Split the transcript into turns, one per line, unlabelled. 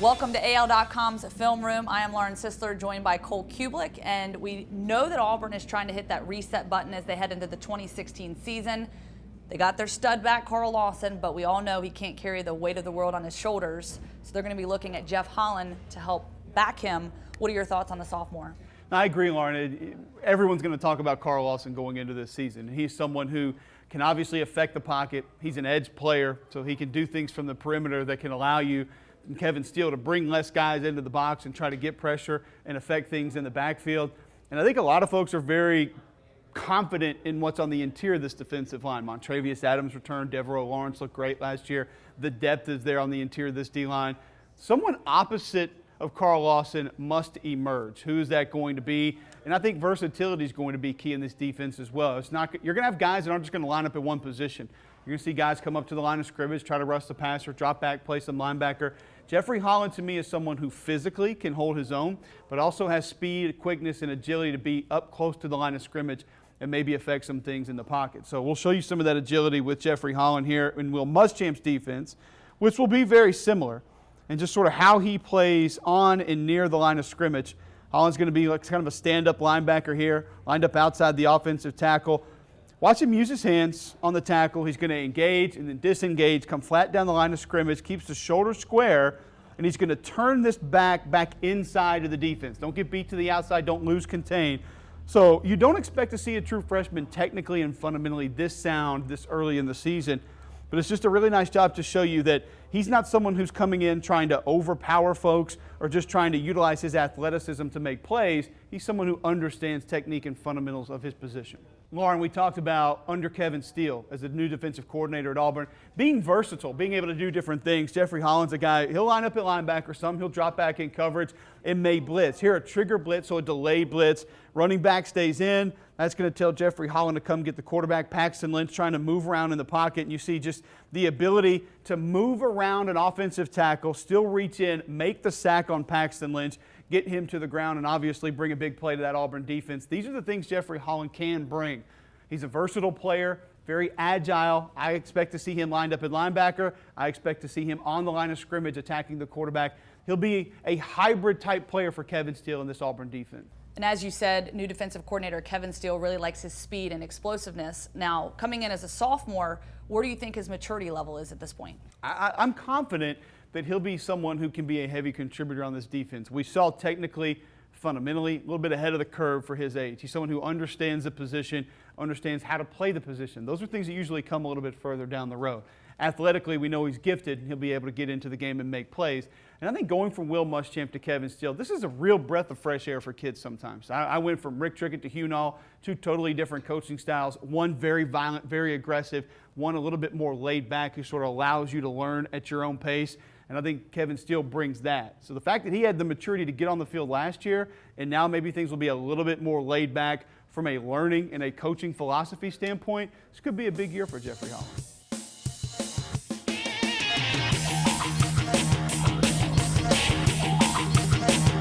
Welcome to AL.com's Film Room. I am Lauren Sisler, joined by Cole Cubelic, and we know that Auburn is trying to hit that reset button as they head into the 2016 season. They got their stud back, Carl Lawson, but we all know he can't carry the weight of the world on his shoulders, so they're going to be looking at Jeff Holland to help back him. What are your thoughts on the sophomore?
I agree, Lauren. Everyone's going to talk about Carl Lawson going into this season. He's someone who can obviously affect the pocket. He's an edge player, so he can do things from the perimeter that can allow you and Kevin Steele to bring less guys into the box and try to get pressure and affect things in the backfield. And I think a lot of folks are very confident in what's on the interior of this defensive line. Montravius Adams returned. Devereaux Lawrence looked great last year. The depth is there on the interior of this D-line. Someone opposite of Carl Lawson must emerge. Who is that going to be? And I think versatility is going to be key in this defense as well. You're going to have guys that aren't just going to line up at one position. You're going to see guys come up to the line of scrimmage, try to rush the passer, drop back, play some linebacker. Jeffrey Holland, to me, is someone who physically can hold his own, but also has speed, quickness, and agility to be up close to the line of scrimmage and maybe affect some things in the pocket. So we'll show you some of that agility with Jeffrey Holland here in Will Muschamp's defense, which will be very similar, and just sort of how he plays on and near the line of scrimmage. Holland's going to be like kind of a stand-up linebacker here, lined up outside the offensive tackle. Watch him use his hands on the tackle. He's going to engage and then disengage, come flat down the line of scrimmage, keeps the shoulder square, and he's going to turn this back inside of the defense. Don't get beat to the outside. Don't lose contain. So you don't expect to see a true freshman technically and fundamentally this sound this early in the season, but it's just a really nice job to show you that he's not someone who's coming in trying to overpower folks or just trying to utilize his athleticism to make plays. He's someone who understands technique and fundamentals of his position. Lauren, we talked about under Kevin Steele as the new defensive coordinator at Auburn, being versatile, being able to do different things. Jeffrey Holland's a guy, he'll line up at linebacker, some he'll drop back in coverage and may blitz. Here, a trigger blitz, so a delayed blitz. Running back stays in. That's going to tell Jeffrey Holland to come get the quarterback. Paxton Lynch trying to move around in the pocket, and you see just the ability to move around an offensive tackle, still reach in, make the sack on Paxton Lynch, get him to the ground, and obviously bring a big play to that Auburn defense. These are the things Jeffrey Holland can bring. He's a versatile player, very agile. I expect to see him lined up at linebacker. I expect to see him on the line of scrimmage attacking the quarterback. He'll be a hybrid type player for Kevin Steele in this Auburn defense.
And as you said, new defensive coordinator Kevin Steele really likes his speed and explosiveness. Now, coming in as a sophomore, where do you think his maturity level is at this point?
I'm confident that he'll be someone who can be a heavy contributor on this defense. We saw technically, fundamentally, a little bit ahead of the curve for his age. He's someone who understands the position, understands how to play the position. Those are things that usually come a little bit further down the road. Athletically, we know he's gifted, and he'll be able to get into the game and make plays. And I think going from Will Muschamp to Kevin Steele, this is a real breath of fresh air for kids sometimes. I went from Rick Trickett to Hugh Nall, two totally different coaching styles, one very violent, very aggressive, one a little bit more laid back who sort of allows you to learn at your own pace. And I think Kevin Steele brings that. So the fact that he had the maturity to get on the field last year, and now maybe things will be a little bit more laid back from a learning and a coaching philosophy standpoint, this could be a big year for Jeffrey Holland.